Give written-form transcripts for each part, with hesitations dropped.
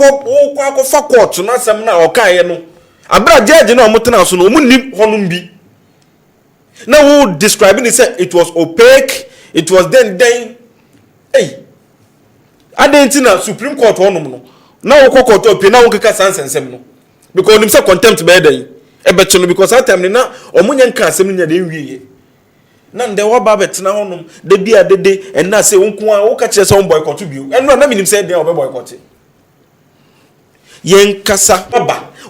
Kwa fa court na asem na okaye no abra judge na omotena so no omunni honum bi na who describing it say it was opaque, it was then hey adentina Supreme Court honum no na wo court opi na wo keka sansensem no because onim say contempt be den e be no because that time na omunye nka asem nya den wiye na nde wo ba betena honum de bia dede en na say wonko a wo ka kire say won boycott bio en no na minim say den wo be boycott yen kasa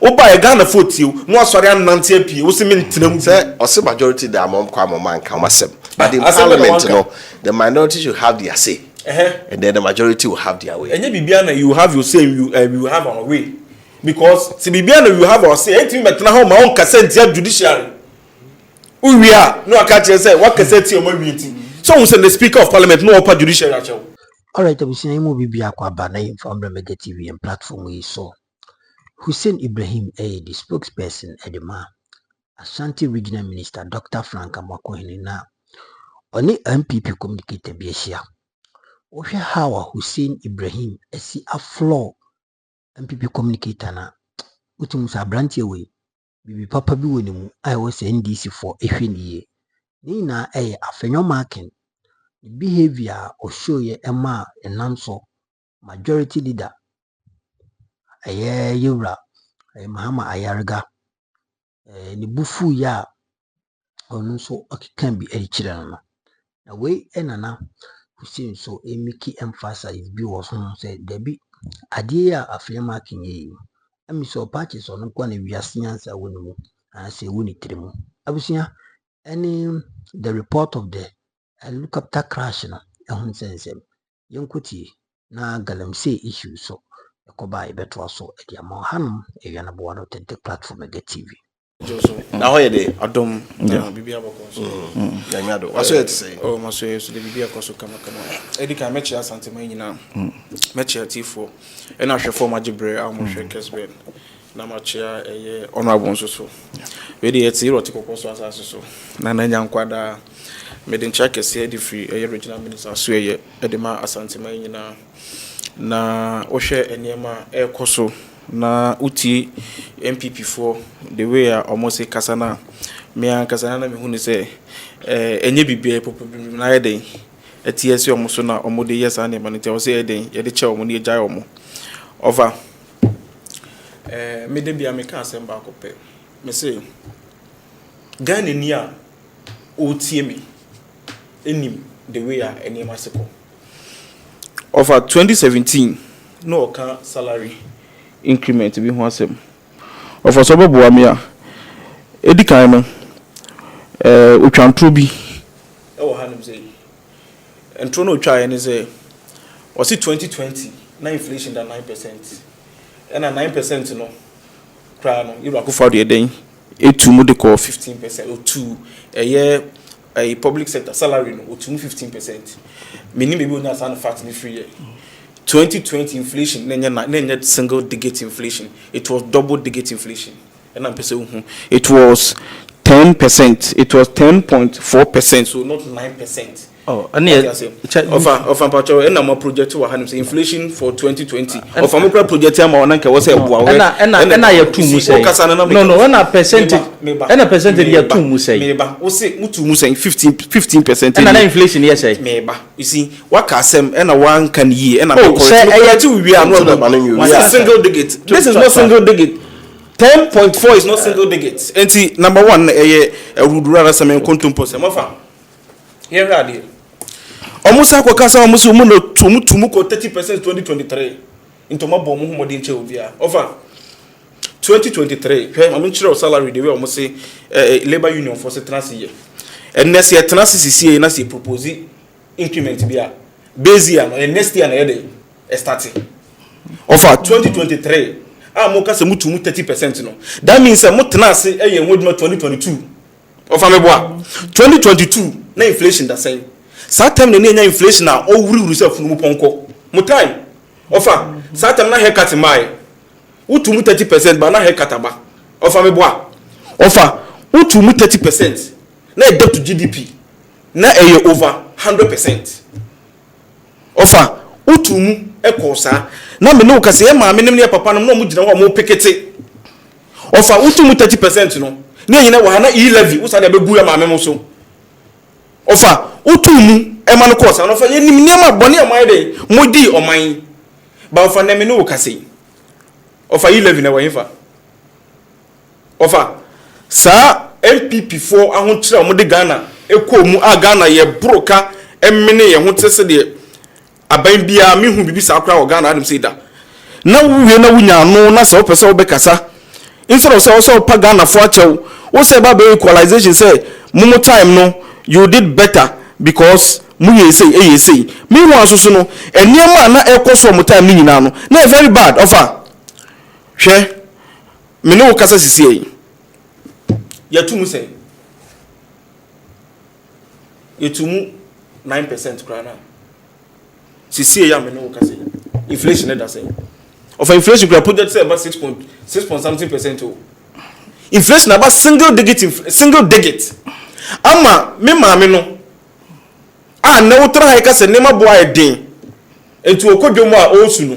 oba e Ghana fotiu no asori anante apie wo se mentenam say ose majority the among man can masem but in parliament no the minority should have their say and then the majority will have their way enye bibia na you have your say you have our way because si bibia na you have our say enti metena ho ma on kasa ntia judiciary uwia no aka che say what kasa ti o ma wieti so we say the speaker of parliament no upper judiciary achew. All right, abusina imu bibia kwa ba na inform Mega TV and platform we so Hussein Ibrahim the spokesperson edema Ashanti Regional Minister Dr. Frank Amakohene na oni NPP communicator bi ehia ohwe hawa Hussein Ibrahim esi a floor NPP communicator na utum sa brantie we bibi papa bi woni mu ai was NDC for ehwe niye ni na Afenyo marking behavior or show ye ema enamso majority leader yura Mahama Ayarga ni bufu ya onu so okikan bi chire no na we enana Hussein so emiki emphasize bi was no say debi ade ya Afenyo marking yi ami so patches on kwa na wiase nyansa woni mu say woni tiremu abusia any the report of the helicopter crash na ehun sensem yenkuti na galamsey issue so ekoba ibeto so e dia ma hanum eya na bo no tente platform Mega TV na ho ye de adom bibia boko so ya mi ado waso ye say oh maso ye so de bibia koso kama edika mechi asante man nyina mechi atifo e na hwefo magibre a mo hwe kesben na machia eye honorable so we dey eti roti kokoso asase so na nanya nkwada meden check se dey free eye regional minister so eye edema asante man nyina na ohwe eniema ekoso na uti NPP for the way almost kasana me an kasana na me hu ni say enye bibia popopim na yeden etiesi omoso na omode yesa na manite o say yeden ye de che omo na ejai omo over me de bia me ka asem ba ko pe me say Ghana ni a o tie me enim the way eniema seko over 2017 no ka salary increment bi ho asem of osobobo amia edikan no otwantro bi e wo hanim say entro no otwa ene say was it 2020 na inflation da 9% and 9% no kra no you akufo de den etumu de call 15% or 2 a year a public sector salary no otumu 15% meaning maybe we na san fact ni free year 2020 inflation nenya single digit inflation, it was double digit inflation, and I'm saying it was 10%, it was 10.4%, so not 9%. Oh, and of a and I'm project to inflation for 2020. Of a project, I'm on was a and I have 2 musay. No, and a percentage here 2 musay. Mutu musay 15%. And inflation, yes, you see, what Casem and a 1 can ye and we are not single digit. This is not single digit. 10.4 is not single digit. And see, number 1, a would rather some contumpo. Here radio. Almost a kwakasa almost umuno tumuko 30% 2023 into my bomb modern chovia. Over 2023, I'm in salary the way almost say labor union for the trans year. And next year trans is here and propose increment bia base year and next year na starting. Over 2023, amoka se mutumu 30% no. That means a mutna say 2022. Over me boa 2022 na inflation da same. That time na inflation na o wuri yourself no ponko. Mo time. Ofa, that time na haircut mai. Utumu 30% ba na haircut aba. Ofa me boa. Ofa, utumu 30%. Na debt to GDP. Na over 100%. Ofa, utumu ekosa na me no ka se e ma me nim ne papa no mo gina wo mo pekete ofa utu mu 30% no ne nyina wa na e-levy wo sa de bebu ya ma me mo so ofa utu mu e ma no course no fa ye nim ne ma bone e ma de mo di oman ba ofa na me no ka se ofa e-levy na wa yifa ofa sa NPP for ahon kire mo de Ghana ekomu a Ghana ye broka emene ye ho tese de aban bia me hu bibi sa akra wo Ghana adam say da na wuwe na wunya no na so pese wo be kasa instead of say also pa Ghana for achew wo say ba be equalization say mumu time no you did better because mu ye say me wan so no eniema na ekoso mo time ni nyina no na very bad offer hwe me no kasa sisi yatumu say yatumu 9% krana sisi ya me no kasa inflation that say of inflation we project say about 6.something%. Inflation about single digit ama me maame no na wotra ha ka se nema bo aye den entu okodwom a osu no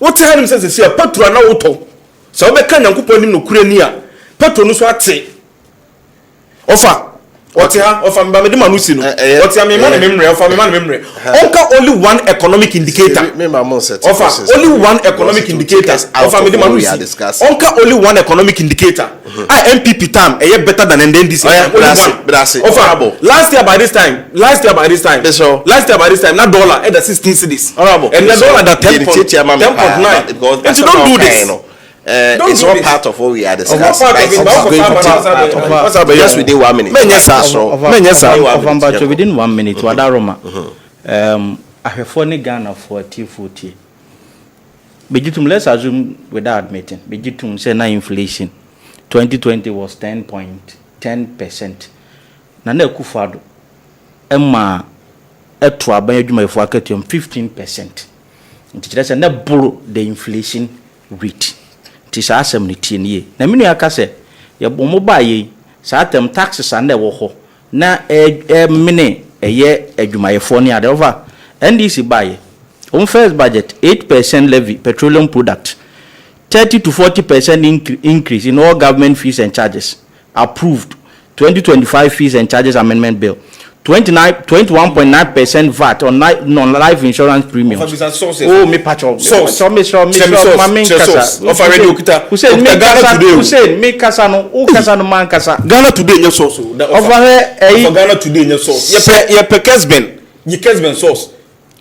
wote ha nim se se patro na woto so be ka nyankopon nim no kura ni a patro no so ate ofa ote ha ofa mba me de manusi no ote me ma na memre ofa me ma na memre onka only one economic indicator me ma mo set ofa only one economic indicator ofa me de manusi onka only one economic indicator NPP time e better than NDC ofa last year by this time na dollar at the 16 cedis honorable and the dollar that 10.9 because don't do this. It's all part of what we are discussing. Yes, within 1 minute. Within 1 minute, Wadaroma. I have funny Ghana for T40. Begitum, let's assume without admitting, Begitum say na inflation 2020 was 10.10%. Nane Kufado Emma Etua Bayajuma for 15%. It's a borrow the inflation rate. Tisha assemblity ye. Na minu akase ya bomo ba ye sa atem taxes ande wo ho na mine eye adwumayefo ne ade over NDC ba ye on first budget 8% levy petroleum product 30 to 40% increase in all government fees and charges approved 2025 fees and charges amendment bill 21.9% VAT on non-life insurance premiums. Oh, me patch of source. Me of already Hussein, me kasa no. O kasa no man kasa. Ghana today your source. Of Ghana today your source. Ye pe Kesben. Ye Kesben source.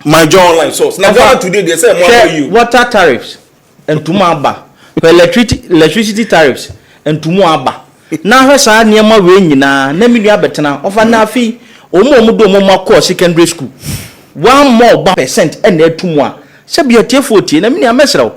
My John online source. Now Ghana today they say more for you. Water tariffs and tumaba. Electricity tariffs and tumaba. Now he sa niema we nyina na mi nua betena. Of na fi omo do omo call secondary school 1 more percent and e tumu a se bia tie na me na mesrew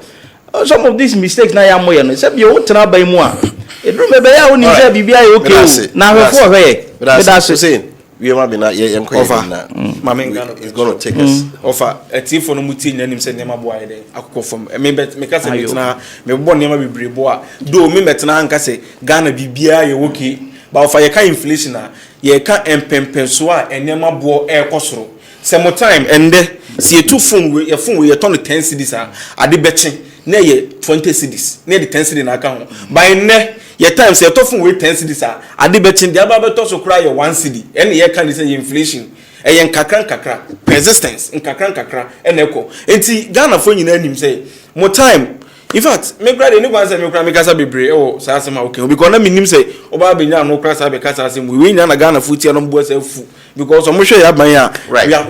some of these mistakes na ya moye no se bia wo tena ban mu a edru me be ya woni se bibia ye okay na hwefo hwe that's Hussein we ma be na ye over na mama ngano is going to take us over etifo no muti nyanim se nema bo aye den akoko fam me ka se metena me bo nema bibrebo a do me metena anka se Ghana bibia ye okay ba ofa ye ka inflation a ye ka empempenso a enema bo ekosoro se mo time ende si ye tu phone we ye ton 10 cedis a ade beche na ye 20 cedis na ye 10 cedis na aka ho by ne ye time se to phone we 10 cedis a ade beche de aba beto so kra ye 1 cedi ene ye ka ni se inflation ye nkakra persistence nkakra ene ko enti Ghana fo nyina anim se mo time. In fact, me grade anyone say me kra me kasa bebre oh say asema okay because na me nim say oba benya no kra say be kasa asem we nya na Ghana futi no mbo say fu because so mo hwe ya ban ya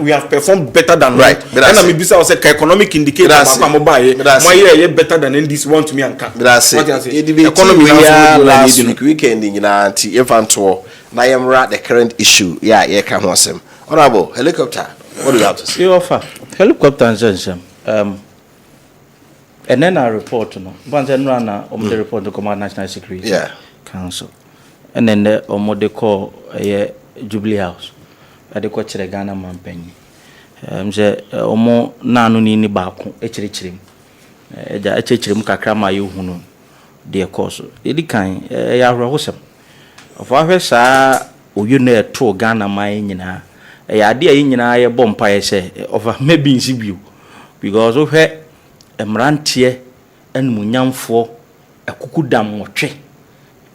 we have performed better than right and na me bisa say economic indicator ba mo ba ye mo ye better than this want to me anka economy last weekend nyina anti efanto na yemra the current issue ye ka ho asem honorable helicopter what do you have to say? You offer helicopter and and then I report no once and run the report to Command National Security Council and then the call Jubilee House at the coach the Ghana man penny say omo nanu ni baako echirichirim echirichirim kakra ma ye hunu de course edi kan ya hwehosem of ahwesa oyu na to Ghana man nyina ya de nyina ye bompa ye say of maybe nsi bio because of emrantie enumunyamfo ekukudam wotwe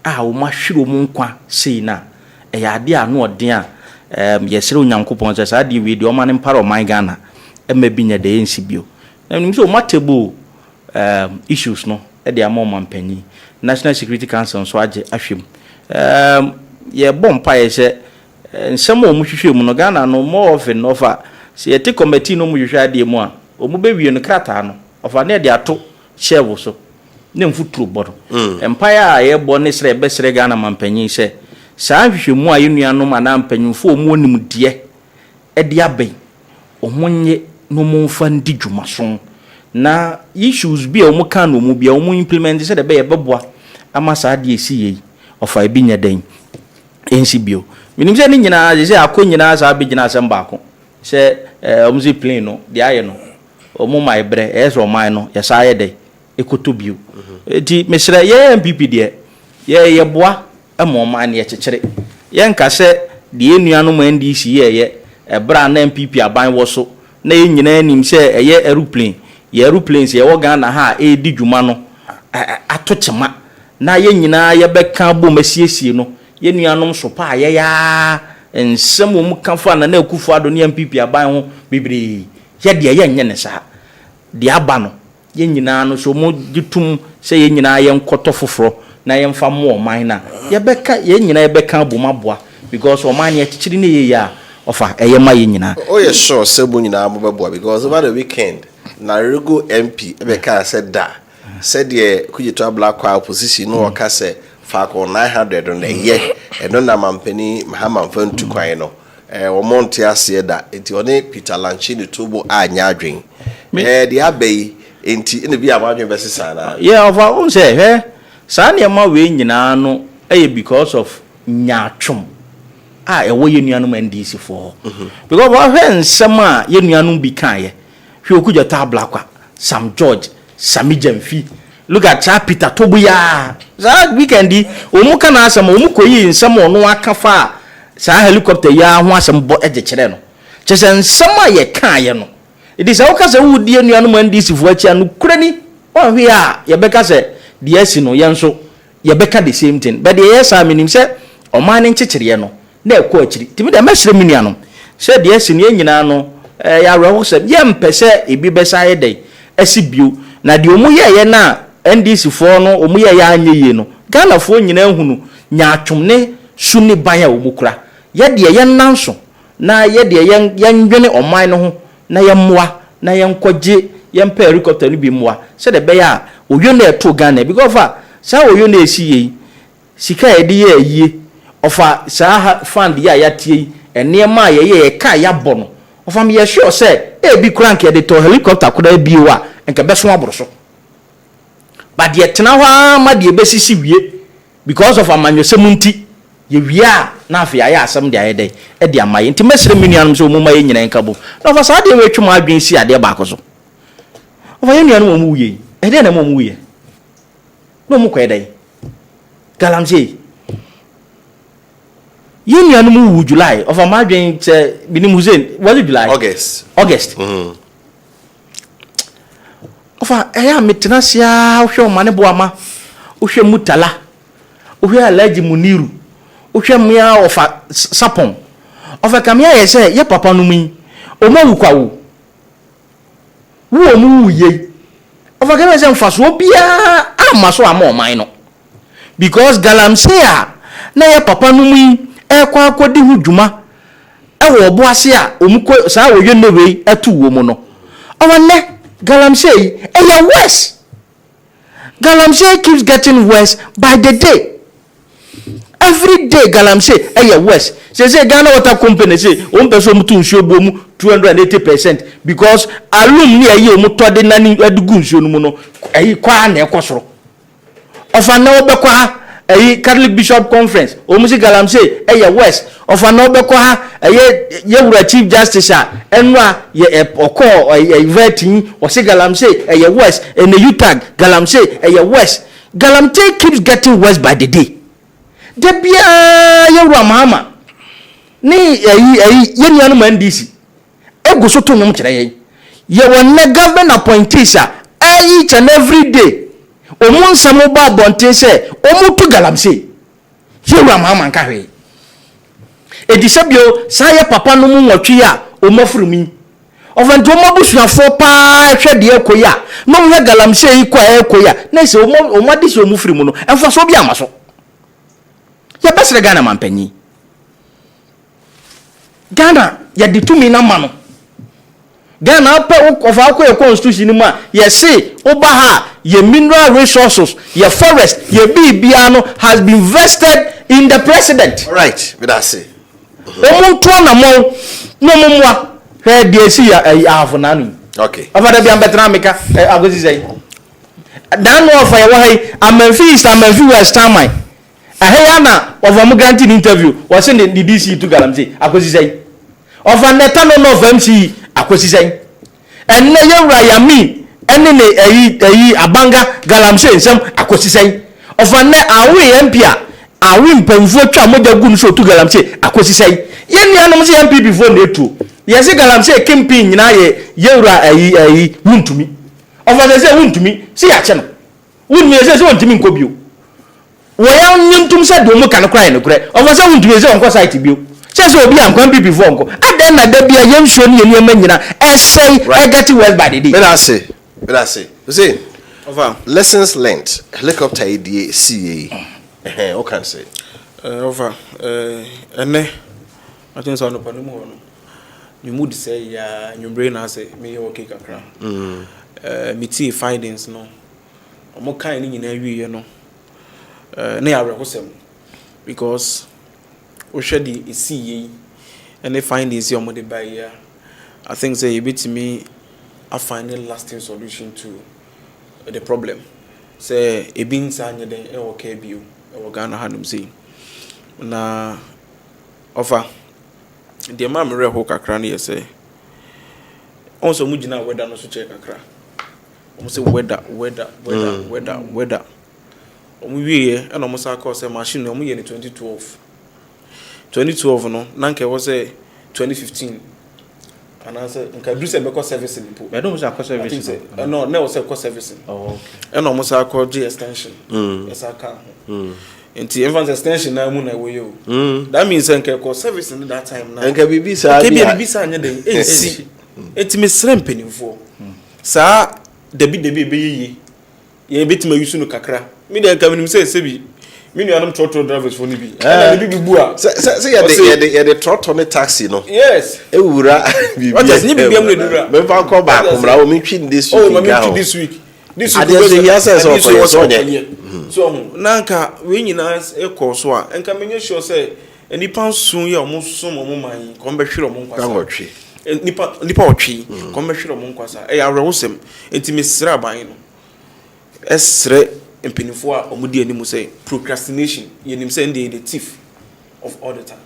a wo mahwiro mu nkwa sei na ade a no ode a yesere onyankopon se sa de we de o mane mparo man Ghana emabi nya de ensi bio na nim so matable issues no e de amoma mpanyi National Security Council so age ahwem ye bompa ye se nsemo mu hwehwe mu no Ghana no more often no fa se ye te committee no mu hwehwe ade mu a o mu be wie no krata no ofa na de ato share so ne mfuturo bodo empire a ye bo ne sre be sre Ghana mampanyi se saa hwehwe mu a yenuanom ana mpanyimfo mu onim de e de aben o munye no mumfa ndi dwumaso na issues bi a omu kan no mu bi a omu implement se de be ye beboa ama saa de esi yi ofa ebi nya den ensi bio minim se ni nyina se akonyina saa be gina asem baako se omu se plane no de aye no omu mai bre eso mai no ye saa ye de ekoto bio eti mesra ye NPP de ye boa emo man ye kyekere ye nka se de enuanom NDC ye ebra na NPP aban wo so na ye nyina anim se ye aeroplanes ye wo Ghana ha e di dwuma no ato kyema na ye nyina ye beka bom asiesie no ye nuanom so pa ye ya ensem mu kanfo na akufo ado ne NPP aban ho bibiri ye de ye nye ne sa de aba no ye nyina no so mo gitum se ye nyina ye nkoto foforo na ye mfa mo man na ye beka ye nyina ye beka bom aboa because o man ye kyekiri ne ye ya ofa eye ma ye nyina oh yes sure se bo nyina mo beboa because over the weekend na rego MP ebeka said da said ye kujito black opposition no waka se fa ko 900 on ye eno na mampani mahama mfantu kwan no wo monte ase da enti one Peter Lanchini tubo anya adwen de abai enti ene bi amadwen besesa na yeah over on say saa ne ma we nyina no because of nyatwom ewo yenuanum NDC for because what when sama yenuanum bi kan ye hwe okujata blakwa Sam George Sammy Gyamfi look at Peter Tobuya that weekend omu kana asama omu koyi nsam ono aka fa saa helicopter ya ho asam bo eje kire no chese nsama ye kan ye no it is how kase wudi yenuanum NDC for achi anu kurani on hwe a ye beka se de asi no ye nso ye beka the same thing but the yes I mean say o man nchekire no na ekọ akiri timi da mesre minuanom se de asi ne nyina no ya rewo se ye mpese ebi besa ye dey asi bio na de omu ye na NDC for no omu ye ya anye ye no Ghana fo nyina hunu nya atwom ne suni ban ya omukura ye de ye nanso na ye de ye ndwene oman no ho na ye mmoa na ye nkọje ye mpa helicopter no bi mmoa se de be ya oyo na eto Ghana because sa oyo na esi ye sika ye de ye yie ofa saa fund ya tie enema ye ka ya bono ofa me ye sure say bi crank ye de to helicopter koda bi wa enka beso aboroso but ye tena hwa ma de besisi wie because of amanyosemunti ye wia na afia ya asem de ayede e de amaye nti mesere minuanum so muma ye nyina enka bo na ofa saa de we twum adwen si ade ba ko so ofa ye nuanum mu wuye e de na mu wuye no mu ko e dai galamse Union July of a margin Hussein was it July? August. Of a metenasia, Usho Maneboama, Ushe Mutala, Ushe Legi Muniru, Ushe Mia of a Sapon. Of a Camia say, Ye papa numi, Omo Wu ye. Of a Gamma Fast will be a maso more minor. Because Galamsea, na ye papa numi. Kwa akodi hu dwuma wo bo ase a omuko saa wo yene wei atu wo mu no owanne galamsey ya worse galamsey keeps getting worse by the day every day galamsey ya worse say Ghana Water Company say on person mutu nsuo bo mu 280% because alum ni ayi omuto de nani adugu nsuo no mu no kwa na ekosoro ofa na obekwa Catholic Bishop Conference omusi galamsey ya west of an obeko ha ye wura Chief Justice enwa ye oko vetting o se galamsey ya west and the utag galamsey ya west galamsey keeps getting worse by the day de bia ye wura mama ni ye nuanu NDC ego so to nyom kire ye won na government appointees each and every day omun samu ba bonte se omu to galamsey yewura mama nka hwe edisabio saye papa no mu nwotwe a omafurumi ofanto omabusuafo pa hwe de ekoya no hwe galamsey kwa ekoya na se omade se omufurimu no emfa so bi amaso ya besre Ghana mampanyi Ghana ya ditumi na mano Ghana pa ofa ko constitution mu a ye say oba ha ye mineral resources ye forest ye bibia no has been vested in the president. All right, but that's it. Omuntu na mo no momwa he de si ya afonanu. Okay. Afada bi ambetra meka agozi say. Dan no ofa ye wa hai amanfi east amanfi west time. Aheya na ofa mu granting interview was in the DC to galamsey agozi say. Ofa neta no of MC akosi say. En na yewra ya mi ene ne abanga galamsey nsem akosi say. Ofa na awe MP awi mpamfu atwa moja gu nso to galamsey akosi say. Ye ni anom se NPP before na etu. Ye se galamsey campaign nyina ye yewra wuntumi. Ofa na se wuntumi se ya che no. Wunmi se wuntumi nkobio. Wo ya nyuntum se do mu kan krai no kure. Ofa se wuntumi se onko site bio. Se obi ankwan bi before onko. Adan na da bia ye nso ne ye nyina essay get well by the day. But I say. You see? Over lessons learned. Helicopter idea CA. What can say? Over ene I think so no panu mo no. You mood say ya your brain has me okay kakra. Me tea findings no. Omo kan ni nyina wie no. Na ya rekosem because we should the CA and they find this your money by year. I think say a bit to me I find a lasting solution to the problem. Say a being sanya den e okay bio e Ghana hanum say na offer the man me reho kakra na say also mu gina weather no so check kakra omo say weather omo wie e no mo sa call say machine no omo ye ni 2012 no nanke was 2015 and I said nka do say be cost service in po. Me don't say cost service. No was say cost service. Oh okay. And almost I call G extension. Yes I can. Nti evans extension na mu na we yo. That means nka cost service in that time na. Nka bibi sa bia. Bibi sa anya den. Enti me srem penimfo. Sa debi be ye. Ye betima yusu no kakra. Me dey nka menim say bi. Me nuanom trotro drivers for ni bi. Na bibi bu a. Say ya the trotro ne taxi no. Yes. Ewura bibi. What is ni bibi am no dura. Me fa ko ba ko mra o me twi this week. Oh, me twi this week. This week was so so nanka we nyina e ko so a enka menye sure say enipa sun ye omo sun omo man ko be hwere omo nkwasa nipa otwi ko be hwere omo nkwasa e ya rewosem enti mesra ban no esre empinifo a omo di animu say procrastination ye nim say the thief of all the time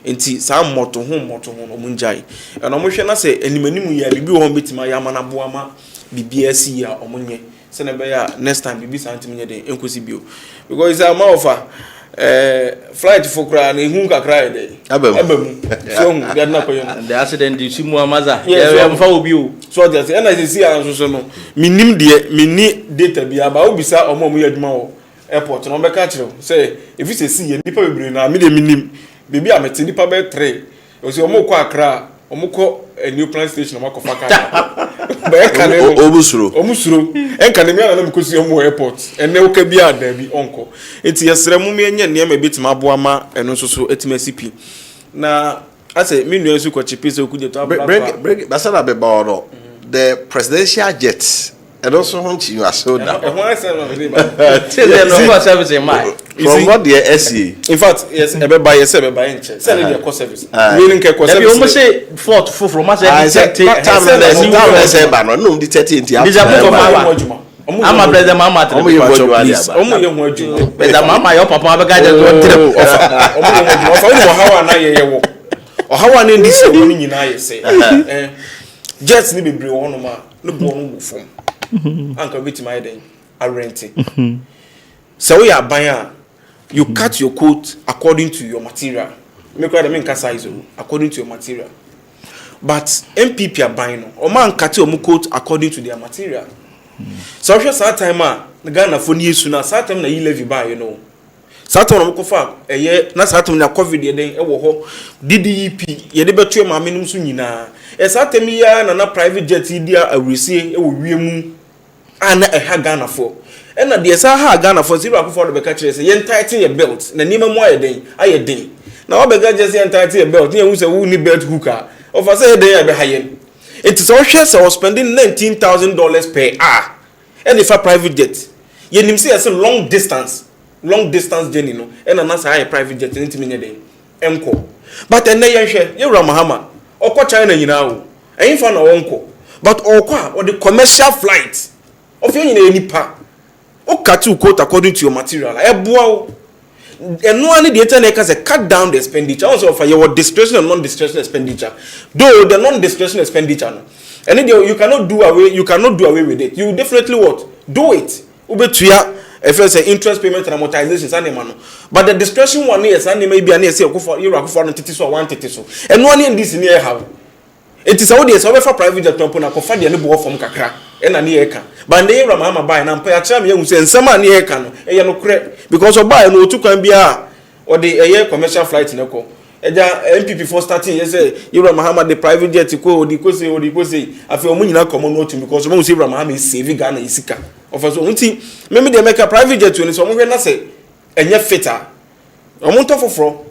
enti sa moto ho omo njai e no mo hwe na say enimanimu ya bibi ho betima ya mana boama BBS ya omunye se na be ya next time bibi santim nye den enkosi bio because it's a more of flight for kra na ehun kakra dey abamu so get na koyo the accident di simu amaza ya mfa obi o so that na see an so no minim de mini data bia ba obisa omo ya adwuma wo airport no be ka kire say if you see ye nipa bebre na me de minim bibi amete nipa be 3 o se omo kwa akra omo ko a new plan station omo ko faka omusuro enka ne me na mkosi omo airport ene wo ka bia da bi onko enti yesere mu me nya ne ma betima aboa ma eno so etima CP na ase me nua su ko chipi so ku de to abla break basana be ba no the presidential jet and also hunt you as so that from what the SCA in fact yes e be buy enche say the cost service meaning ke cost service we almost say fort from us time say ba no di 30 enti ama brother mama omo ye hu aju brother mama your papa abega je do tire omo ye hawa na ye wo hawa na ndi se woni nyina ye se jets ni bebre wono ma no bo no fom anka betima eden arrente so we are buying you cut your coat according to your material make sure the main size according to your material but NPP are buying o man cut your coat according to their material So that time the Ghana for years sooner, that time na you levy by, you know. Saturn on Kofa, a year, not Saturn na COVID, a woho, DDEP, ye debate to my minimum sunina. A Saturn ya and a private jet idea a receive a wimu and a Ghana for. And the Saha Ghana for 0 for the catchers, yen tighten your belt, the name more a day, I a day. Now I began just yen tighten your belt, near who's a wounded belt hooker. Of a say day I behind. It is all shares I was spending $19,000 per hour. And if a private jet, yen say as a long distance journey no and another high private jet into me day enko but and then you Ramahama or China you know ain't fan or uncle but or the commercial flight of any part or katu quote according to your material and no one the internet has a cut down the expenditure also for your discretion and non-discretion expenditure though the non-discretion expenditure and then you cannot do away with it. You definitely what do it if it's an interest payment and amortization, but the discretion one is and maybe an essay for you for so one so and one in this near how it is all this over private jet to confide the new from Kakra and an ear can. But they Ramama buy and pay a cham you say some near can because of buy no two can be or the air commercial flight in a call. NPP for starting, you say, Muhammad the private jet to go, the Kose or the Kose, I feel money not common noting because most Muhammad is saving Ghana Isika. Of us, maybe they make a private jet to someone when I say, and yet fitter. I'm on top of fraud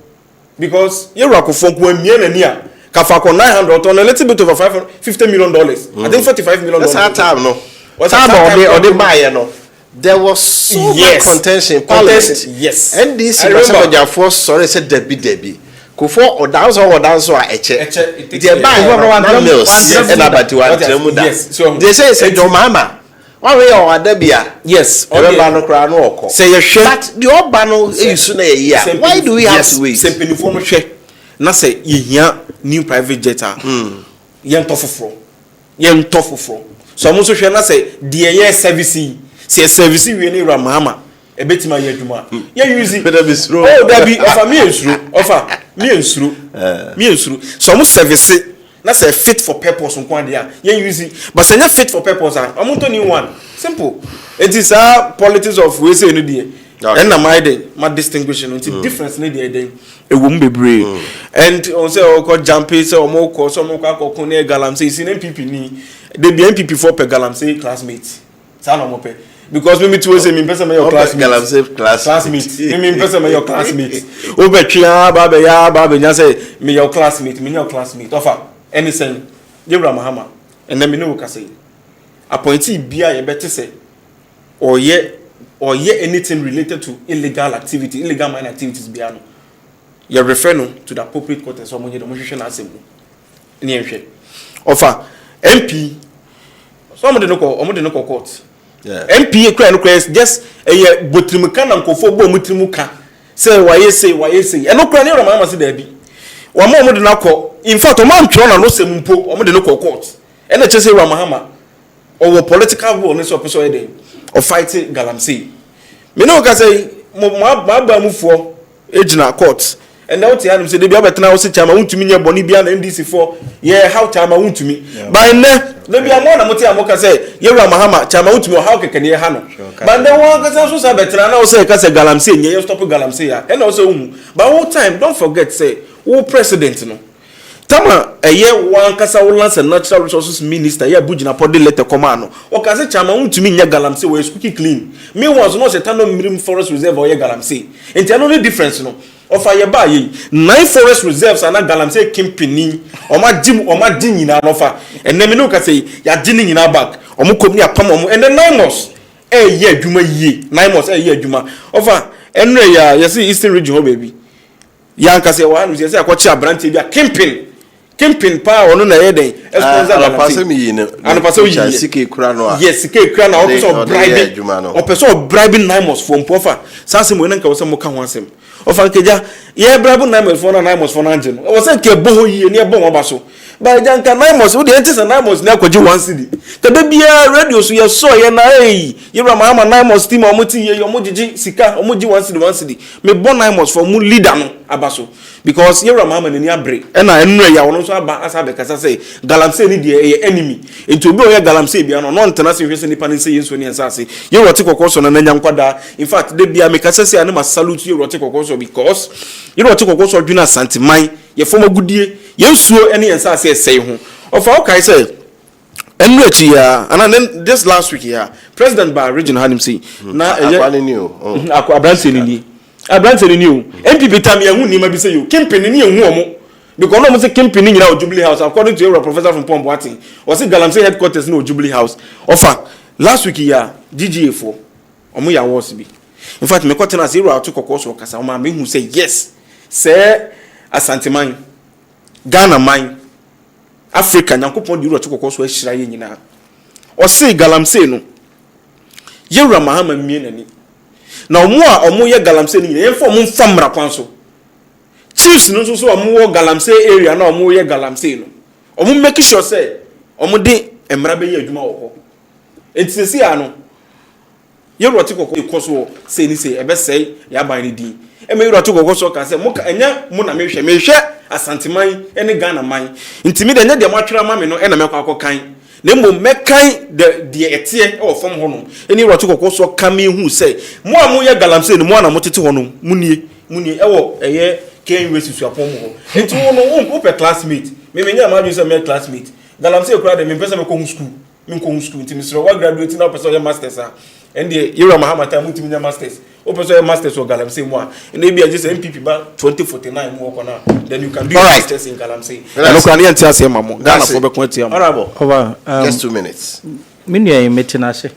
because you're a folk when near and near. Kafako 900 on a little bit over $50 million. I think $45 million. That's our time, no? What's time or they buy, no? There was so much contention in Parliament. Yes. And this is first sorry said Debbie. Kufo or dance or eche. They buy mills and about to yes. So they say your mama. One way or Debia. Yes. Say your shirt. But the old bano is soon a year. Why do we have to wait? Simple uniform check. Now say ye new private jetter. Yen tough for. So I'm also shall say dear year service. Say service we need Ramama. A bit my yeduma. Yeah, use it. Oh, that be offer me and through. So almost service it. That's a fit for purpose on Quandia. Yeah, use it. But say not fit for purpose. I'm not only one. Simple. It is our politics of we say no day. And my distinguishing into difference in the day. It won't be brave. And on say or call Gyamfi or more call some more call Kone Galam say in NPP ni. They be NPP for per Galam say classmates. Sana mope. Because me to say me person your classmate. Classmate. Me person your classmate. Obetria baba ya say me your classmate. Offer anything. Jebra Mahama. And then me know ka say. Appointee bia ye better say or ye anything related to illegal activity, illegal mine activities bia no. You refer no to the appropriate court and so money the motion assembly. Ni ehwe. Offer MP. Some de no court. Yeah. MP cry just a botrimuka na nkofo bo mutrimuka say why say and no cry na mama say there be wa mo de na ko in fact o man tro na no sem mpo o mo de no court and na say Ramahama or political war no so person dey or fight Galamsey me no ka say mo ba mu fo ejina court and now tell him say they be abetena wo say chama wuntumi nya boni bia na NDC for yeah how chama wuntumi by ne they be amon na moti amoka say ye Ramahama chama wuntumi how keke ne ha no but then one ka so say betena na wo say ka say Galamsey nye stop Galamsey ya and also but all time don't forget say who president no tama eye one kasa Lands and Natural Resources Minister ya bujina podi letter command o ka say chama wuntumi nya Galamsey we squeaky clean me was no say tano mirim forest reserve or ye Galamsey enti no difference no of a buy 9 forest reserves and Galamsey kimpini or my din in an offer and then look say ya dinning in our back or mukomi apam and then 9 months a year juma ye 9 months a year juma offer and you see Eastern region baby yanka say one we say akwachi abrante bia kimpin pa ono na yeden sponsor Galamsey sike kura no yes sike kura na o person bribing 9 months for offer sanse mo nka wo se mo ka ho asem of Ankeja, ye brabu 9 months for 9 months for Angel. I was like a boho ye near Bomabaso. By Janka Naimos, who the entities and Naimos now could you one city. The baby radio, so you saw your nay, you're a mamma Naimos team or Muti, your Muji Sika, or Muji one city. Me born Naimos for Mu Lidano, Abaso. Because you're a mamma in your break. And I know you also about as I say, Galamse need the enemy. Into be a Galamse, non tenacity, independent sayings when you say, you're a tick of course on an Yankwada. In fact, they be a Mekasa, and I must salute you, Rotico Course, because you're a tick of course or Juna Santimai, your former good year, you saw any answer say, of all I said. And then this last week here, President Bar region had him say, now I branch in you. NPP time you need maybe say you campaign in you because no say campaign in your Jubilee House according to your professor from Pomboatin. Or say Galamsey headquarters no Jubilee House. Offer last week here GGA4 omo ya was be. In fact me kwatena zero out to course workers o ma me who say yes. Say Asante man Ghana man Africa nyankopon di ro to course wo hira ye nyina. O say Galamsey no Yewra Mahama mie nani. Na omo ye Galamsey ni ye fo mo famra kwan so chiefs no so omo Galamsey area na omo ye Galamsey no omo make sure say omo de emra be ye adwuma wo ho entisi ano ye roti kokko ikoso say ni say ebe say ya ban ni din e me roti kokko so ka say mo ka enya mo na me hwe Asanteman ene Ghana man ntimi de nya de mo atwera ma me no e na me kwa akokan na mo mekan de etie o fom ho no eni roti kokko so kame hu say mo amu ye Galamsey ni mo na mo tete ho no munie ewo eye ken we sisu apom ho enti wo no wo pe classmate me nya ma say me classmate Galamsey kura de me pese me ko school ntimi sro wa graduate na person masters and the Yewra Mahama time ntimi nya masters o person masters o Galamsey mo a na be just NPP ba 2049 mo ko na then you can do masters in Galamsey no kura ne anti ase mamo Ghana for be ko ati am over just 2 minutes menu ya metina se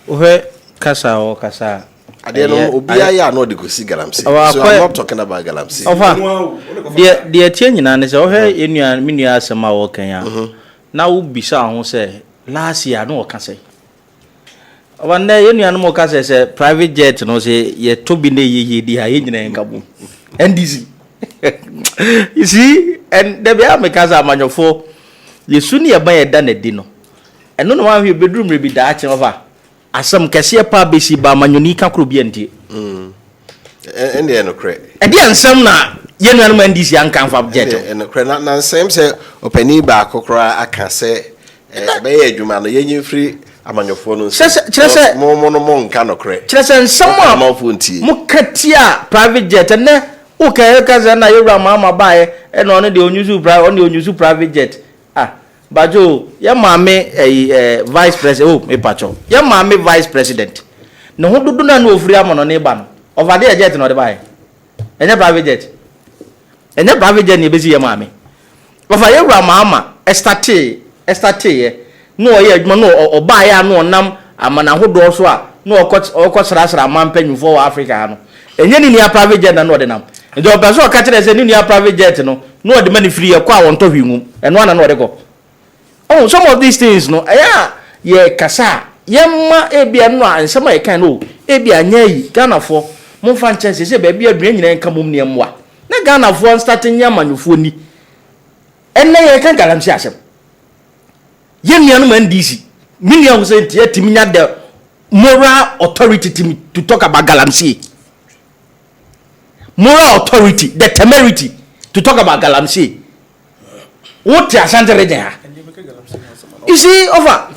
ohe kasa o kasa ade no obia ya no de go see Galamsey so I'm not talking about Galamsey over the tie nyina ne se ohe enua menu asema wo kan ya na wo bisa ho se last year no ka se One day, you know, a private jet, no say, ye to be ye di hyena kabu. And easy. You see, and the bear make us a man for you soon you buy a done a dinner. And no one your bedroom will be the action of her. As some cashier pabisi by manunica crubienti. And the credit. And then some now, you know, when this young come from jet. And the credit, not same say, open back, I can say, a human, you free. I'm on your phone. More kind of credit. Just someone more funty. Mukatia private jet and then okay, because I know your mama buy and only the unusual private jet. Ah, Bajo, your mammy a vice president. Oh, me pacho. Your mammy vice president. No one do not know free amon on a ban. Over there jet not buy. And a private jet. And a private jet you busy your mammy. But for your mama, estate. No ye no or buy no nam amana hodo so a no okọ sra man panyu for Africa no enye ni nia private jet na no de nam nje opeso o ka kire se ni nia private jet no de money free e kwa won to hwinum eno ana no de go oh some of these things no ye kasa ye ma ebia no ansema e kan no ebia nya yi Ghana for mo fa chance se ba bia adua nyina nka mom ne mwa na Ghana for starting nya manufo ni enne ye kan Galamsey asem Yemian man DC. Many of say Timinya the moral authority to talk about Galamsey. Moral authority, the temerity to talk about Galamsey. What is Asante region? You see, over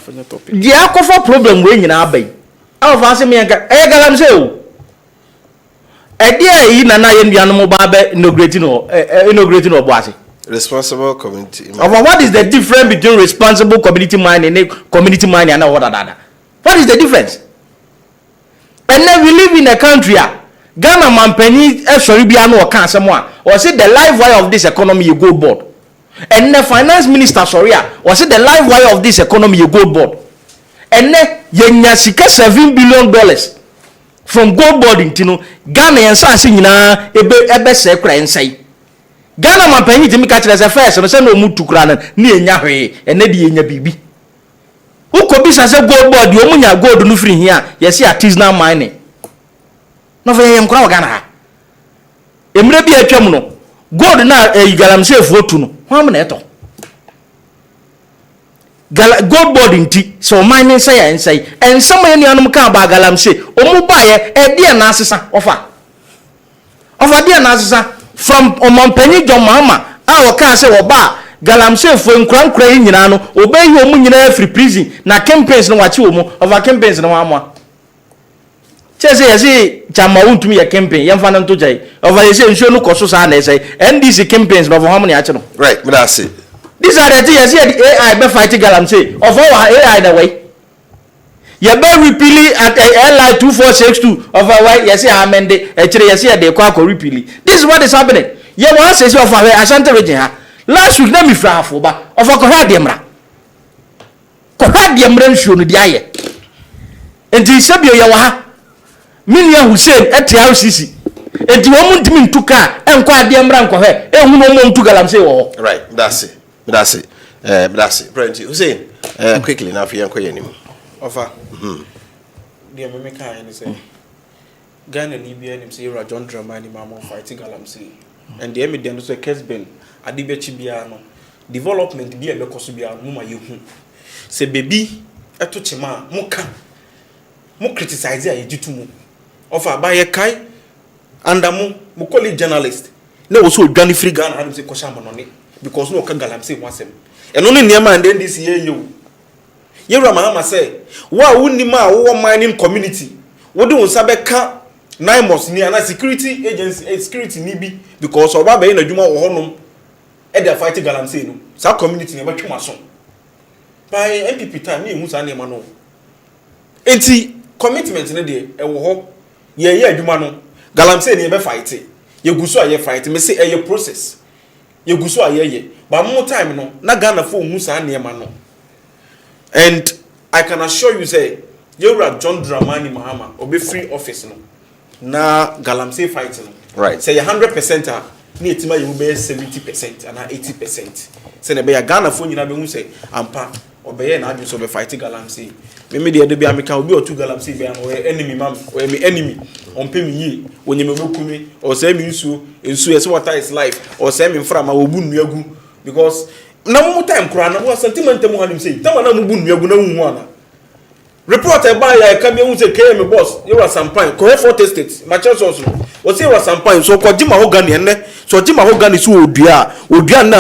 the alcohol problem when in our bay. Our fancy me Galamsey. A dear in an animal barber inaugurating or Boise. Responsible community. What is the difference between responsible community mining and community mining and what other? What is the difference? And then we live in a country, Ghana man penny, sorry, be no can someone, or say the live wire of this economy you go board. And the finance minister, sorry, or say the live wire of this economy you go board. And then you sika $7 billion from gold board in Tino, Ghana and Sassina, ebe secret and say. Ghana man penny to me catch as a first and send no mood to Grana near Yahweh and Neddy in your baby. Who could be as a gold board, you only have gold no free here, yes, artisanal mining. No for him, Ghana. It may be a terminal. Gold now a Galamsey for to no. How many? gold board nti so mining say and say and some any anum kan ba galamsey omu ba ye e dia na asesa ofa dia na asesa from omampanyi John Mahama a wo kan say wo ba galamsey fo nkurankura yi nyina no obeyi omu nyina free prison na campaigns no wachi omu over campaigns no amwa chese yesi chama untumi ya campaign yamfa na ntojai over yesi nsuo no koso sa na say NDC campaigns no over how many achi no right me that say these are the things the AI be fighting galamsey of our AI the way you be repealing at LI 2462 of our yes amende actually yes they call repealing. This is what is happening. You want say of our Ashanti region ha last week na me fra afo ba of ko ha de mra nsuo no de aye enti sabio ye wa ha minia Hussein etia sisi enti wo mu ntimi ntuka enko ade mra nko he ehunu mo ntu galamsey wo right that's it. That's it. Hussein, quickly now, if you are anymore. Offer. Dear Mamma, and say, Ghana, Libya, and say, John Dramani, Mamma fighting Galamsey. And the evidence was a case ben, Adibechibiano. Development be a Locosubia, Muma, you. Say, baby, a touchema, Moka, more criticize a Jitumu. Offer by a kai, and a Mukoli journalist. No, so Johnny Free Gun had say Koshaman on it. Because no Galamsey was him. And only near man then this year you. Yera Mahama say, wa unima wo mining community. What do Sabeka 9 months near na security agency security nibi because oba be na dwuma wo honom e dey fight Galamsey no. Sa community ne betwe maso. By NPP time me hu sa na no. Enti commitment ne dey e wo ho ye adwuma no. Galamsey ne be fight. Ye guso aye fight me say e process. You go so ayeye but more time no na Ghana for hu sa na no and I can assure you say you John Dramani Mahama obe free office no na Galamsey fight no right say 100% na etima you be 70% and 80% say na be Ghana for nyina be hu say ampa obeye na adu so be fight Galamsey me dey be ameka obi otu Galamsey be an enemy mam or me enemy on pay me yi onyeme mekumi or say me nsuo yes water is life or say me mfra ma obu nuagu because na mo time kura na mo sentiment mo hanim say tama na mo bu nuagu na hu ana report e ba ya ka be hu say KM boss you was sampan ko Fort Estate ma church also o say was sampan so ko jima ho gani enne so jima ho gani so odua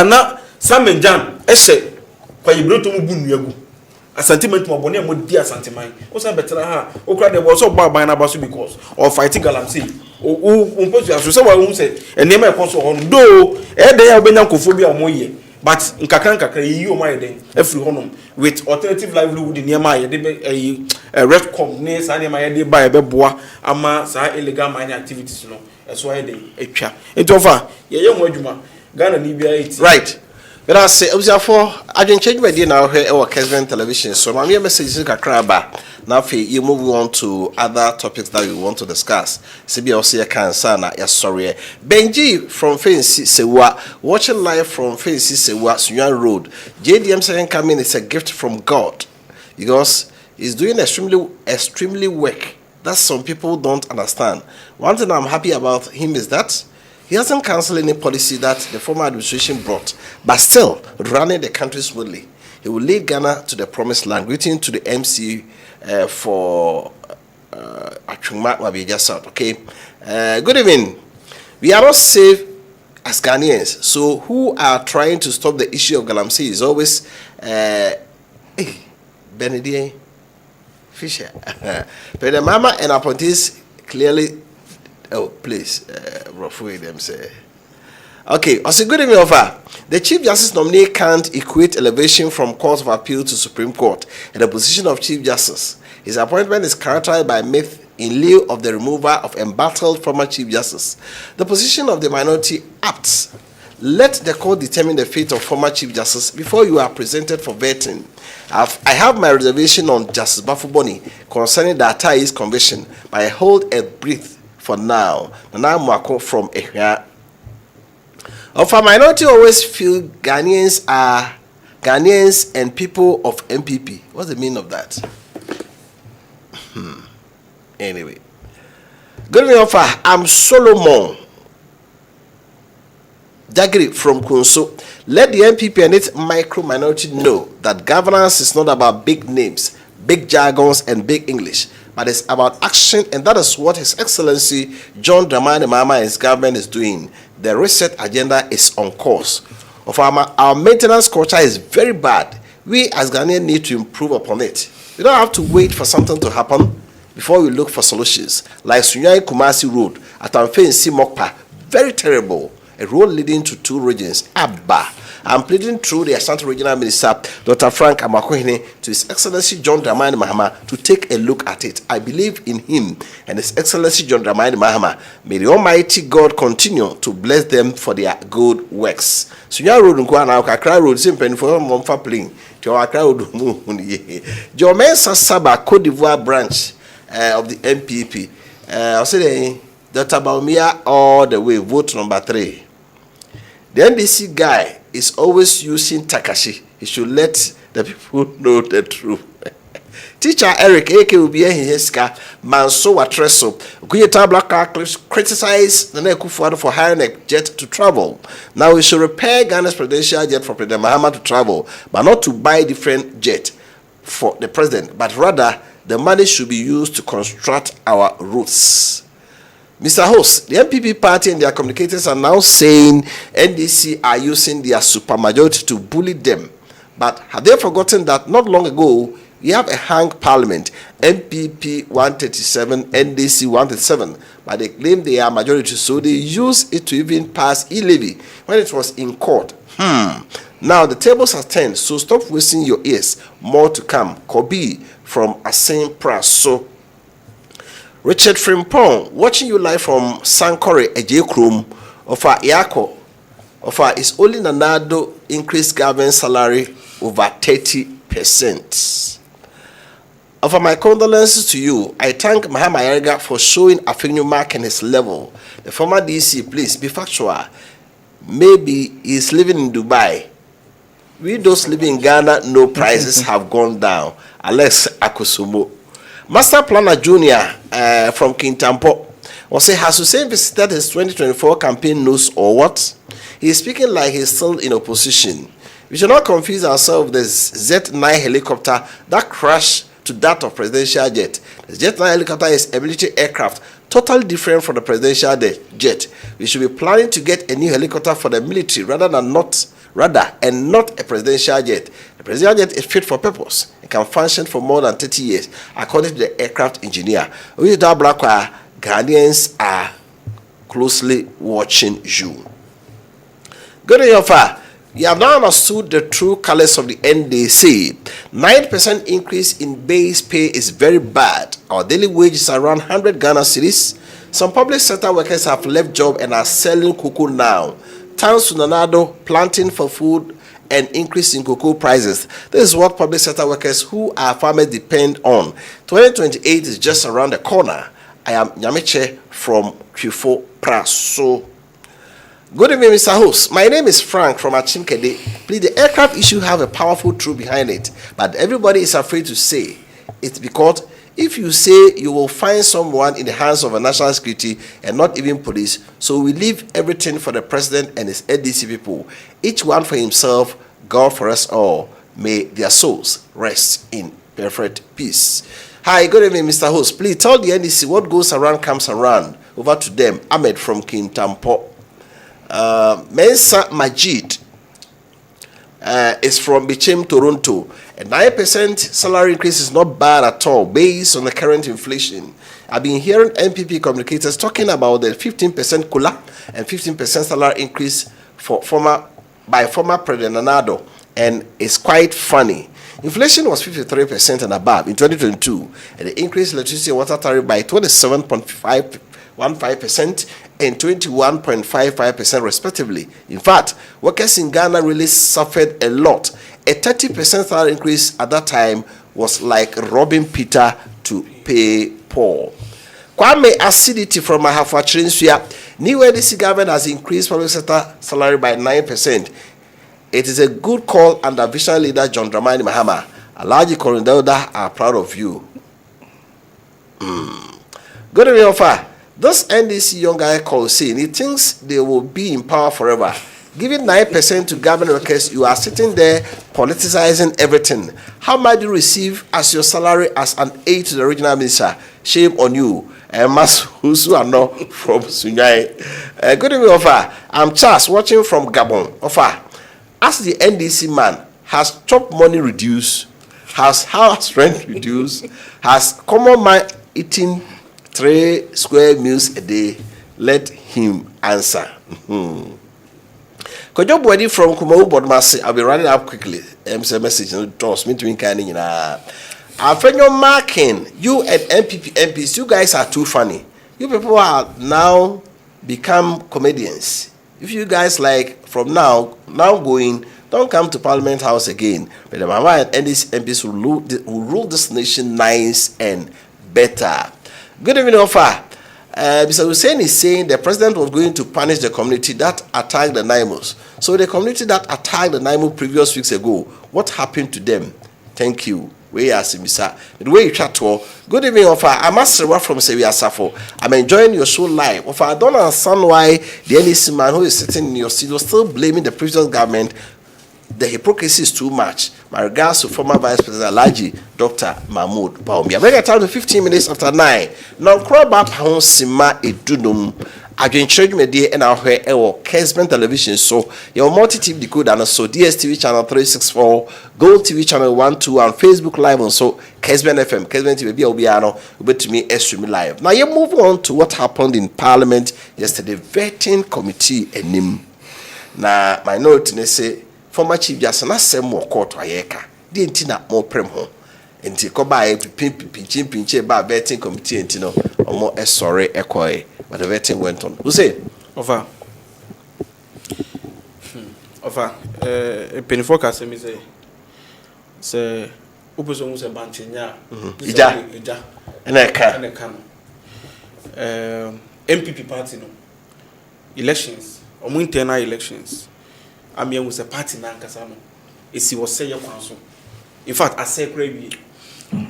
na Sammy Gyamfi ehye kwa ibroto mo bu nuagu a sentiment mo bone mo dia sentiment o say betra ha o kra de boss o ba ban na baso because or fighting Galamsey o mposu aso say wa hu say enema e konso ho do e den ya obenya nkofobia mo ye but nkakra yi o ma ye den afri honom with alternative livelihood enema ye de red company sa enema ye de ba ye beboa ama sa illegal mining activities no eso ye den etwa etofa ye ho adwuma Ghana ni bia 80 right. But I say, I didn't change my idea now here our Kesven television. So my message is now you move on to other topics that we want to discuss. CBLC cancer na yes sorry. Benji from Fancy Sewa watching live from Fancy Sewa Suyan Road. JDM second coming is a gift from God because he's doing extremely work that some people don't understand. One thing I'm happy about him is that he hasn't cancelled any policy that the former administration brought, but still running the country smoothly. He will lead Ghana to the promised land. Greeting to the MC for Achungma Wabija. Okay. Good evening. We are not safe as Ghanaians, so who are trying to stop the issue of Galamsey is always Benedict Fisher. But the Mama and appointees clearly. Oh, please, roughly them say. Okay, also good evening, offer. The Chief Justice nominee can't equate elevation from Court of Appeal to Supreme Court in the position of Chief Justice. His appointment is characterized by myth in lieu of the removal of embattled former Chief Justice. The position of the minority apt. Let the court determine the fate of former Chief Justice before you are presented for vetting. I have my reservation on Justice Bafuboni concerning the Atai's conviction, but I hold a breath for now. Nana Mwako from Ehia. Of a minority always feel Ghanaians are Ghanaians and people of NPP. What's the meaning of that? Anyway. Good evening, offer. I'm Solomon. Jagiri from Kunso, let the NPP and its micro minority know that governance is not about big names, big jargons, and big English, but it's about action, and that is what His Excellency John Dramani Mahama and his government is doing. The reset agenda is on course. Our maintenance culture is very bad. We as Ghanaians need to improve upon it. We don't have to wait for something to happen before we look for solutions. Like Sunyani Kumasi Road at Afenyo Mokpa, very terrible. A road leading to 2 regions. Abba. I'm pleading through the Ashanti Regional Minister, Dr. Frank Amakwehine, to His Excellency John Dramani Mahama to take a look at it. I believe in him and His Excellency John Dramani Mahama. May the Almighty God continue to bless them for their good works. Sunya Road Nkwana Accra Road simple for Monfa Plain. To Accra Road Jomensa Saba Cote d'Ivoire branch of the NPP. I'll say Dr. Baumia all the way, vote number 3. The NDC guy is always using Takashi. He should let the people know the truth. Teacher Eric A.K. Ubiyehiska Manso Watreso Kuyeta Black criticized the Nekufuado for hiring a jet to travel. Now we should repair Ghana's presidential jet for President Mahama to travel, but not to buy different jet for the president, but rather the money should be used to construct our routes. Mr. Host, the NPP party and their communicators are now saying NDC are using their supermajority to bully them. But have they forgotten that not long ago, we have a hung parliament, NPP 137, NDC 137, but they claim they are majority, so they use it to even pass e-levy when it was in court. Now the tables are turned, so stop wasting your ears. More to come. Kobi from Asen Pras. So Richard Frimpong, watching you live from Sankore, Ejekrum, of our Yako, of our is only Nanado increased government salary over 30%. Offer my condolences to you. I thank Mahama Yarega for showing Afenyo mark in his level. The former DC, please be factual. Maybe he's living in Dubai. We those living in Ghana, no prices have gone down. Alex Akusumo. Master Planner Junior from Kintampo will say, has Hussein visited his 2024 campaign news or what? He is speaking like he's still in opposition. We should not confuse ourselves with the Z9 helicopter that crashed to that of presidential jet. The Z9 helicopter is a military aircraft, totally different from the presidential jet. We should be planning to get a new helicopter for the military rather and not a presidential jet. The presidential jet is fit for purpose. It can function for more than 30 years, according to the aircraft engineer. With that black wire, Ghanaians are closely watching you. Good day, Offer. You have now understood the true colors of the NDC. 9% increase in base pay is very bad. Our daily wage is around 100 Ghana cedis. Some public sector workers have left job and are selling cocoa now. Thanks to Nanado planting for food and increase in cocoa prices. This is what public sector workers who are farmers depend on. 2028 is just around the corner. I am Nyamiche from Kwifo Praso. Good evening, Mr. Host. My name is Frank from Achimkede. Please, the aircraft issue have a powerful truth behind it, but everybody is afraid to say it because if you say you will find someone in the hands of a national security and not even police, so we leave everything for the president and his NDC people. Each one for himself, God for us all. May their souls rest in perfect peace. Hi, good evening, Mr. Host. Please tell the NDC what goes around comes around. Over to them. Ahmed from Kintampo. Mensa Majid is from Bichim, Toronto. A 9% salary increase is not bad at all based on the current inflation. I've been hearing NPP communicators talking about the 15% COLA and 15% salary increase by former President Nanado, and it's quite funny. Inflation was 53% and above in 2022, and the increased electricity and water tariff by 27.15% and 21.55% respectively. In fact, workers in Ghana really suffered a lot. A 30% salary increase at that time was like robbing Peter to pay Paul. Kwame Acidity from Mahafwa Trinsua. New NDC government has increased public sector salary by 9%. It is a good call under visionary leader John Dramani Mahama. Alaji Korindauda are proud of you. Good evening, Offer. This NDC young guy calls saying he thinks they will be in power forever. Giving 9% to government workers, you are sitting there politicizing everything. How much do you receive as your salary as an aide to the regional minister? Shame on you. Mas Husu Ano from Sunyai. Good evening, Offer. I'm Charles, watching from Gabon. Offer. As the NDC man, has chop money reduced? Has house rent reduced? Has common man eating 3 square meals a day? Let him answer. Kojo Body from Kumawu Bodmasi. I'll be running up quickly. Message no toss me to kind Afenyo marking you and NPP MPs. You guys are too funny. You people are now become comedians. If you guys like from now going, don't come to Parliament House again. But the Mama and these MPs will rule this nation nice and better. Good evening, Offer. Mr. Hussein is saying the president was going to punish the community that attacked the Naimos. So the community that attacked the Naimo previous weeks ago, what happened to them? Thank you. We are Simisa. The way you chat to. Good evening, Offer. I'm Asrewa from Sevilla Safo. I'm enjoying your show live. Offer, I don't understand why the NEC man who is sitting in your studio still blaming the previous government. The hypocrisy is too much. My regards to former Vice President Alhaji Dr. Mahmoud Baumia. I beg time to 15 minutes after 9. Now, crab up home Sima Edunum. I've been showing me the and our hair Kesman television. So, your multi TV decoder and so DSTV channel 364, Gold TV channel 12, and Facebook Live on so Kesman FM, Kesman TV, Obiano, to me extremely live. Now, you move on to what happened in Parliament yesterday. Vetting committee and him. Now, my note say. Former Chief Justice na sem mo court ayeka di enti na mo prem ho enti ko ba e pinche ba vetting committee enti no omo sorry ekoi but the vetting went on. Who say Offer penifo ka se mi say opeso mu se banchenya ija eneka NPP party no elections omo internal elections Amia was a party na Kasano. Esi was say so. In fact, I say crazy.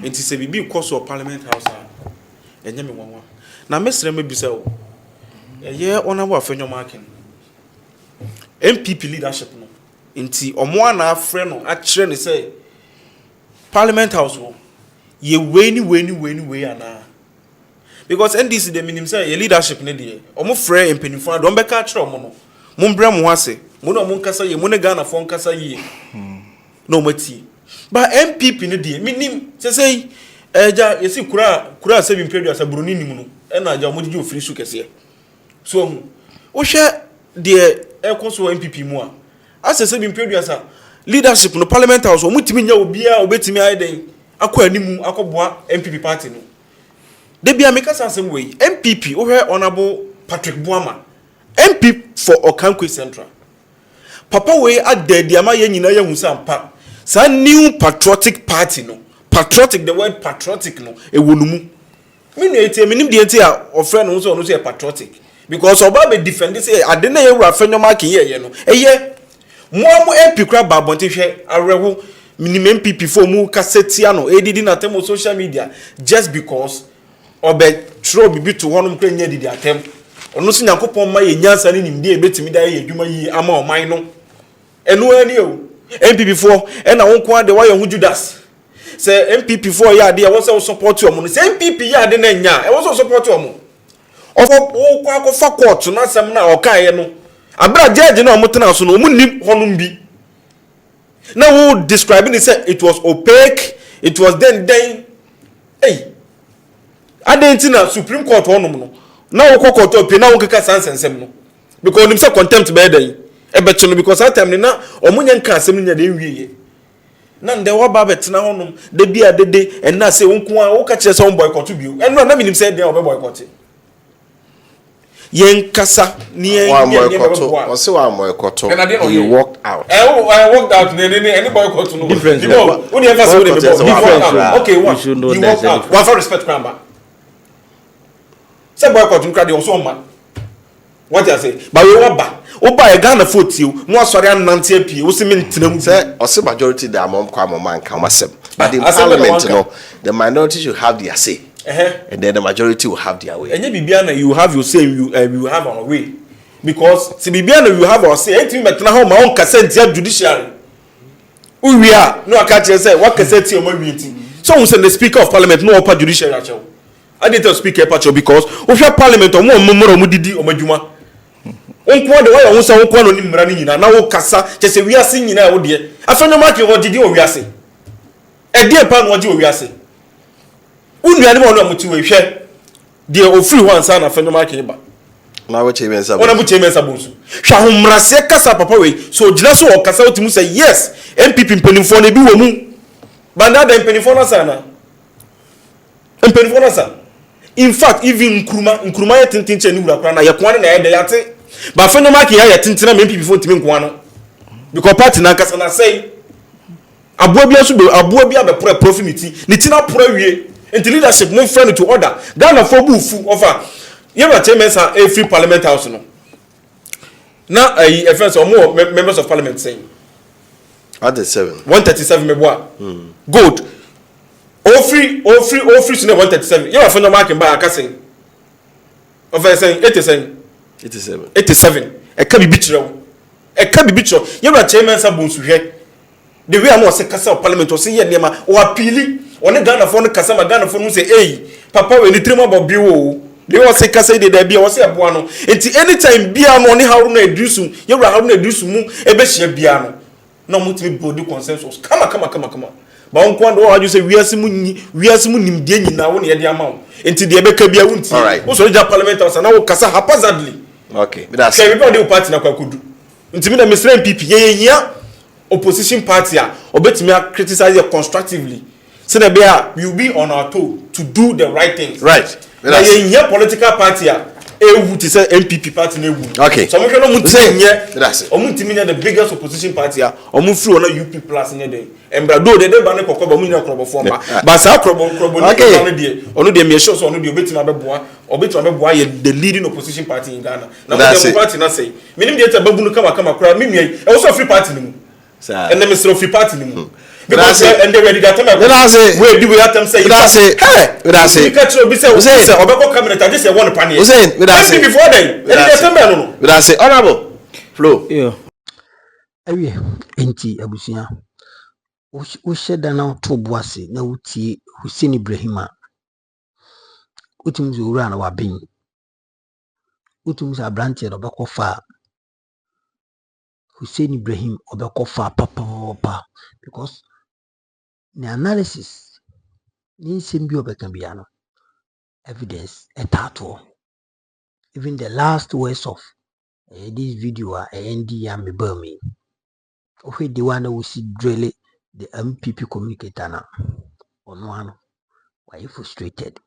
It is a BB course of Parliament House. And Yami Mama. Now, Mr. Mebisel, a year on our Afenyo marking. NPP leadership no. Inti Omwana friend actually say Parliament House ye way ana. Because NDC the minimum say leadership ne dey. Omo frɛ empanifo don bɛka kyerɛ omo no. Mombra mo ase. Mono mon kasa ye, mono Ghana fon kasa ye. No mati. But MPP ne dey minim say eja yesi kura se bi mpedua sa broni nim no. E na aja mo didi ofiri su kese. So wo hwɛ de ekoso MPP mu a. Ase se bi mpedua sa leadership no Parliament House o mutimi nya obia obetimi ayden akɔ animu akɔboa MPP party no. De bia me kasa asem wey MPP wo hwɛ honorable Patrick Buama MP for Okankwe Central. Papa wey adedi ama ye nyina ye hu sampa. Sa new patriotic party no. Patriotic, the word patriotic no e wonumu. Me no etie me nim de etie a ofre no so no say patriotic because oba be defend say ade na ye wura Afenyo mark ye no. Eye mo MP kra ba bonte hwe arewo minim MPP for mu kasetia no edidi na temo social media just because obe tro bibi to honum kra nya didi atem. Ono so Nyankopon ma ye nyansa ne nimde ebetimi da ye adwuma yi ama oman no. Enu ani o MPP for e na wonko ade wa ye hu Judas. Say MPP for ya ade e wo say support you mo. Say MPP ya ade na nya e wo say support you mo. Ofo wo kwa kofa court na asem na okan ye no. Abra judge na omotena so no mu nim honum bi. Now who describing it say it was opaque, it was then hey. Adentina Supreme Court honum no. Now we court up now we kaka sansensem no. Because nim say contempt be dey. E beto no because that time na omunya nka asem nya dey wiye. Na nde wa ba betena honum de bia dede en na say wonko a wo ka kire say won boycott bio. En no na minim say dey obe boycott. Yen kasa ni en boycott. O say wa boycott. He walked out. I walked out any boycott no. Difference. Who dey emphasize with the okay, what? You walked out. One for respect cramba. Say boycott nkra dey also man. What you say? But we oba e Ghana vote you. No asori anante apie. Wo se me ntenam. Say o se majority dey among kwa man kan wasem. But in Parliament no, the minority should have their say. And then the majority will have their way. Enye bibia na you have your say, you have our way. because Sibibiano you have or say anything but now my own cassette judiciary. We are no I can't say what cassette your meeting. So we send the speaker of parliament no upper judiciary actually. I didn't tell speaker patcho because if your parliament or more mudidi or majuma. Onkwa de why wonsa onkwa no ni mra ni nyina na wo kasa chese wiase nyina wo de Afenyo market wo didi o wiase e de pa no wo wiase unuane mo no amuti we hwe de o free one san Afenyo market ba na wo chemen sabo wona bu chemen sabo su hwa homrase kasa papa we so gina so o kasa otimu say yes NPP mpanimfo na bi wo mu banda da mpanimfo na sana mpanimfo na sana in fact even nkruma ye tintinche ni wura kra na ye kwan na ye de yate but Afenyo market ya tintina me NPP fo ntimi nko no because party na kasa na say aboa bia so be aboa bia be profit ni tina pro wie enti leadership mo friend to order Ghana for bufu offer you were chairman sa free parliament house no na friends or more members of parliament saying 137 meboa good all free so 137 you are Afenyo market by akasen offer saying 87 e ka bibi kire you were chairman sa bonsu hwe the way am say kasa parliament o say ye nema o appeal on Ghana for no kasa ma Ghana for no say hey papa we ni trema bo biwo they was say kasa dey there bia o say aboa no enti anytime bia no ne Haruna Edusu ye wura Haruna Edusu mu e be hia bia no na mutimi body consensus kama ba on kwando o aju say wiase mu nimdie nyina wo ne ye de ama wo enti de be ka bia wunti o so ja parliament house na wo kasa haphazardly okay that's say everybody will party na kwakudu enti me na Mr. NPP ye opposition party obetimi criticize it constructively so that we will be on our toe to do the right things right na ye political party ewu ti say NPP party na ewu okay so mo hwe no mutinye omutimi the biggest opposition party omu free on UP plus nye dey embrado de ba ne kokoba mu nyina krobo form ba sa krobo ni no dey onu dey me sure so onu dey obetimi abeboa ye the leading opposition party in Ghana na the party na say minim dey ta babu no kama kra minua e wo so free party ni mu and them is free party ni mu because and they ready that time we do we have them say hey we catch we say obeko cabinet I just say one pan here before then and they say honorable flow awie enti abusia wo sheda na to boase na wutie Hussein Ibrahim utum zo ura na wabin utum za branch no obeko fa Hussein Ibrahim obeko fa papa because the analysis ni simbi obeka biano evidence etato even the last words of this video ND am me okay the one that we see drill the MPP communicator na ono ano why frustrated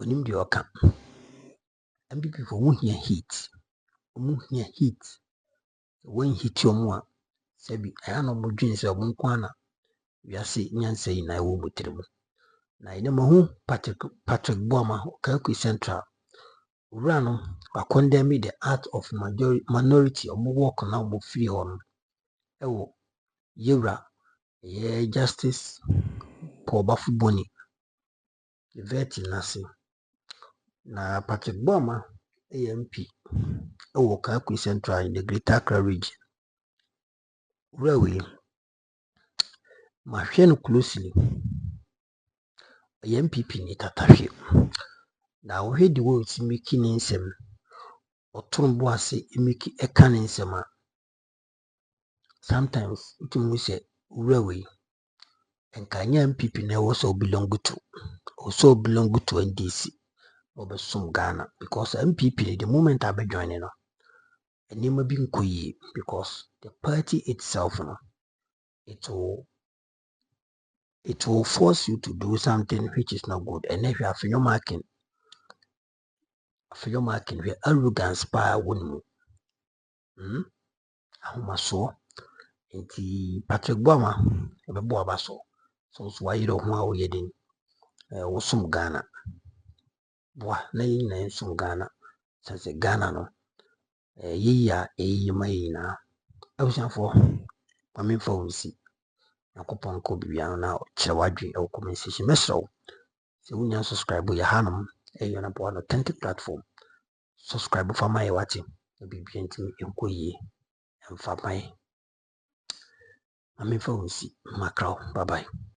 onim the oka MPP for won here heat when hit your mo sebi aya no mo dwen se obon kwana wiase nyansa yi na ewo motirimu na ine mahu Patrick Boama Kakui Central urano wa condemn the art of minority omo work na omo free on ewo yewra ye justice Paul Bafuboni veti nasi na Patrick Boama AMP ewo Kakui Central in the Greater Accra region railway mahwe no closely NPP ni tatahwe na wohe di wo timiki ni nsem otumbo ase emiki eka ni nsem a sometimes utumu se railway enkanya NPP na wo so belong to NDC obesum Ghana because NPP the moment abe join no enema bi nkoyi because the party itself no it will force you to do something which is not good. And if you have your marking where arrogance power won you. So Patrick Boama a boa so why you don't want to get some Ghana. Boy, nay, some Ghana, since Ghana no. Mayina. I was for we see. Nakopon ko bibiano na kyerwadwe e comment section mesro se wunya subscribe ya hanum e yona bo authentic platform subscribe for my watching na bibia ntimi enko yie emfa ban amefa wonsi makraw bye bye.